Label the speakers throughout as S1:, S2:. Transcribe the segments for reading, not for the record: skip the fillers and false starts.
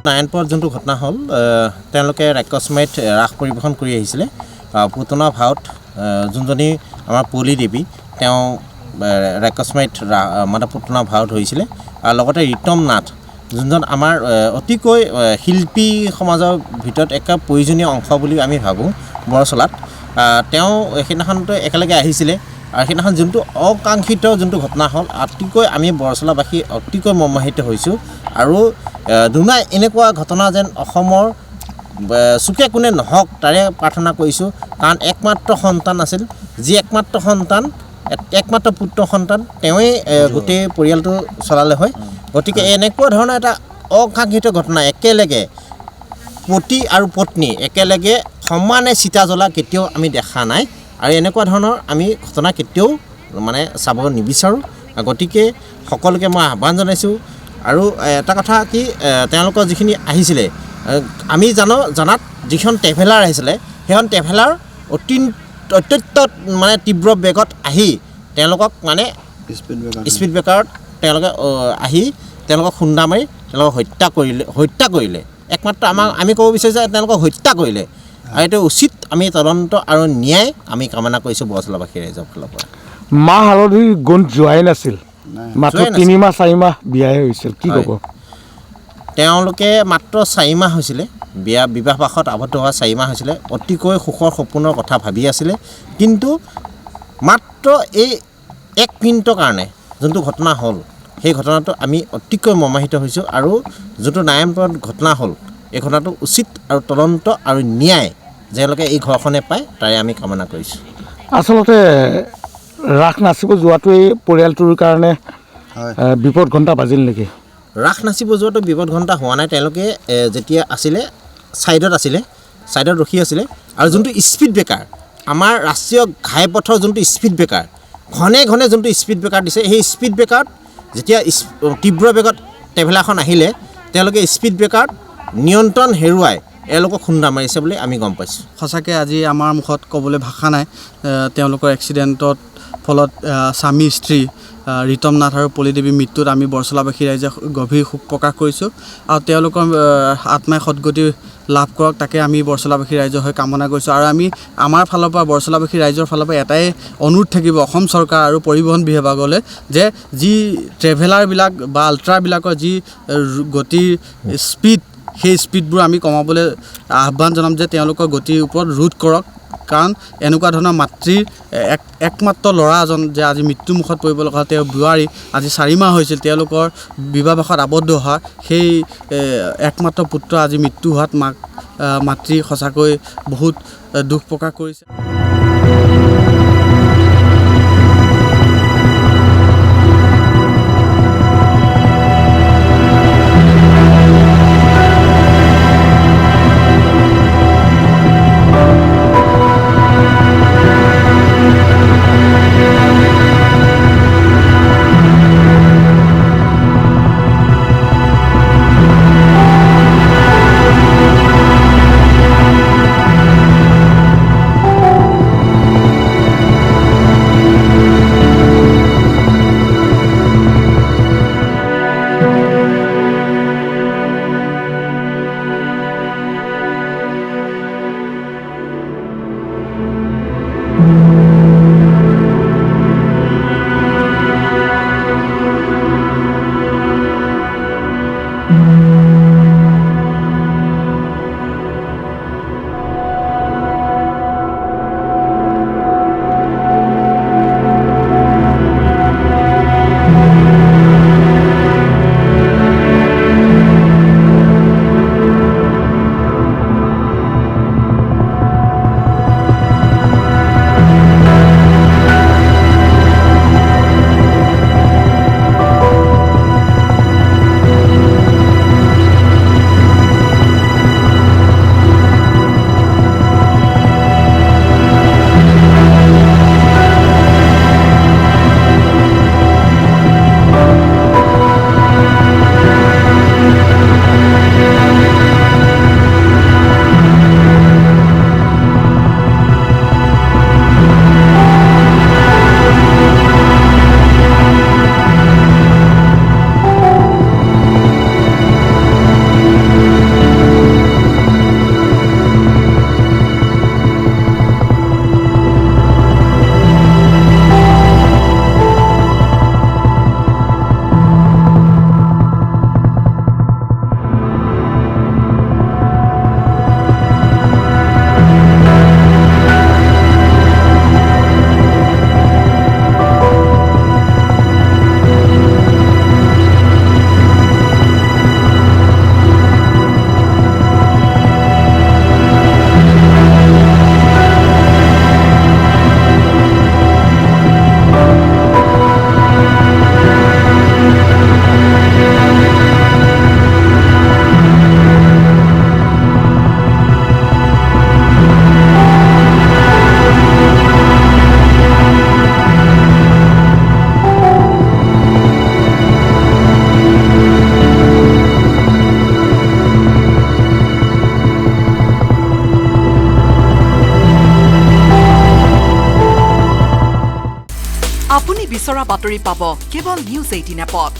S1: নাৰায়ণপুৰত যোনটো ঘটনা হ'ল তেওঁলোকে ৰাক্ষসমাইত ৰাস পৰিৱেশন কৰি আহিছিলে পুতনা ভাওত যোনজনী আমাৰ পলি দেৱী তেওঁ ৰাক্ষসমাইত মানে পুতনা ভাও ধৰিছিলে আৰু লগতে ৰীতম নাথ যোনজন আমাৰ অতিকৈ শিল্পী সমাজৰ ভিতৰত এক প্ৰয়োজনীয় অংশ বুলি আমি ভাবোঁ বৰচলাত তেওঁ সেইদিনাখনতো একেলগে আহিছিলে আৰু সেইদিনাখন যোনটো অকাংক্ষিত যোনটো ঘটনা হ'ল অতিকৈ আমি বৰচলাবাসী অতিকৈ মৰ্মাহিত হৈছোঁ আৰু দুনাই এনেকুৱা ঘটনা যেন অসমৰ চুকে কোণে নহওক তাৰে প্ৰাৰ্থনা কৰিছোঁ কাৰণ একমাত্ৰ সন্তান আছিল যি একমাত্ৰ সন্তান একমাত্ৰ পুত্ৰ সন্তান তেওঁৱেই গোটেই পৰিয়ালটো চলালে হয় গতিকে এনেকুৱা ধৰণৰ এটা অকাংক্ষিত ঘটনা একেলগে পতি আৰু পত্নী একেলগে সমানে চিতা জ্বলা কেতিয়াও আমি দেখা নাই আৰু এনেকুৱা ধৰণৰ আমি ঘটনা কেতিয়াও মানে চাব নিবিচাৰোঁ গতিকে সকলোকে মই আহ্বান জনাইছোঁ আৰু এটা কথা কি তেওঁলোকৰ যিখিনি আহিছিলে আমি জনাত যিখন ট্ৰেভেলাৰ আহিছিলে সেইখন ট্ৰেভেলাৰ অত্যন্ত মানে তীব্ৰ বেগত আহি তেওঁলোকক মানে স্পীড ব্ৰেকাৰত তেওঁলোকে আহি তেওঁলোকক খুন্দা মাৰি তেওঁলোকক হত্যা কৰিলে একমাত্ৰ আমি ক'ব বিচাৰিছোঁ যে তেওঁলোকক হত্যা কৰিলে আৰু এইটো উচিত আমি তদন্ত আৰু ন্যায় আমি কামনা কৰিছোঁ বৰচলাবাসী ৰাইজৰ ফালৰ পৰা
S2: মাহ হালধিৰ গোন্ধ যোৱাই নাছিল মাত্ৰ 3 মাহ 4 মাহ বিয়াহে হৈছিল কি ক'ব
S1: তেওঁলোকে মাত্ৰ 4 মাহ হৈছিলে বিবাহবাসত আবদ্ধ হোৱা 4 মাহ হৈছিলে অতিকৈ সুখৰ সপোনৰ কথা ভাবি আছিলে কিন্তু মাত্ৰ এই 1 মিনিটৰ কাৰণে যোনটো ঘটনা হ'ল সেই ঘটনাটো আমি অতিকৈ মৰ্মাহিত হৈছোঁ আৰু যোনটো নাৰায়ণপুৰত ঘটনা হ'ল এই ঘটনাটো উচিত আৰু তদন্ত আৰু ন্যায় যেনেকৈ এই ঘৰখনে পায় তাৰে আমি কামনা কৰিছোঁ
S2: আচলতে ৰাস নাচিব যোৱাটোৱেই পৰিয়ালটোৰ কাৰণে বিপদ ঘণ্টা বাজিল নেকি
S1: ৰাস নাচিব যোৱাটো বিপদ ঘণ্টা হোৱা নাই তেওঁলোকে যেতিয়া আছিলে ছাইডত ৰখি আছিলে আৰু যোনটো স্পীড ব্ৰেকাৰ আমাৰ ৰাষ্ট্ৰীয় ঘাইপথৰ যোনটো স্পীড ব্ৰেকাৰ ঘনে ঘনে যোনটো স্পীড ব্ৰেকাৰ দিছে সেই স্পীড ব্ৰেকাৰত যেতিয়া তীব্ৰ বেগত ট্ৰেভেলাৰখন আহিলে তেওঁলোকে স্পীড ব্ৰেকাৰত নিয়ন্ত্ৰণ হেৰুৱাই এওঁলোকক খুন্দা মাৰিছে বুলি আমি গম পাইছোঁ
S3: সঁচাকৈ আজি আমাৰ মুখত ক'বলৈ ভাষা নাই তেওঁলোকৰ এক্সিডেণ্টত ফলত স্বামী স্ত্ৰী ৰীতম নাথ আৰু পলি দেৱীৰ মৃত্যুত আমি বৰচলাবাসী ৰাইজে গভীৰ শোক প্ৰকাশ কৰিছোঁ আৰু তেওঁলোকৰ আত্মাই সদগতি লাভ কৰক তাকে আমি বৰচলাবাসী ৰাইজৰ হৈ কামনা কৰিছোঁ আৰু আমি আমাৰ ফালৰ পৰা বৰচলাবাসী ৰাইজৰ ফালৰ পৰা এটাই অনুৰোধ থাকিব অসম চৰকাৰ আৰু পৰিবহণ বিভাগলৈ যে যি ট্ৰেভেলাৰবিলাক বা আল্ট্ৰাবিলাকৰ যি গতিৰ স্পীড সেই স্পীডবোৰ আমি কমাবলৈ আহ্বান জনাম যে তেওঁলোকৰ গতিৰ ওপৰত ৰোধ কৰক কাৰণ এনেকুৱা ধৰণৰ মাতৃৰ একমাত্ৰ ল'ৰা এজন যে আজি মৃত্যুমুখত পৰিব লগা তেওঁ বোৱাৰী আজি 4 মাহ হৈছিল তেওঁলোকৰ বিবাহবাসত আবদ্ধ হোৱা সেই একমাত্ৰ পুত্ৰ আজি মৃত্যু হোৱাত মাতৃ সঁচাকৈ বহুত দুখ প্ৰকাশ কৰিছে
S4: আপুনি বিচৰা বাতৰি পাব কেৱল নিউজ 18 এপত।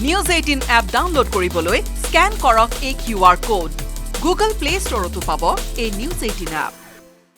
S4: নিউজ 18 এপ ডাউনলোড কৰিবলৈ স্কেন কৰক এই QR কোড। গুগল প্লে ষ্টৰতো পাব এই নিউজ 18 এপ।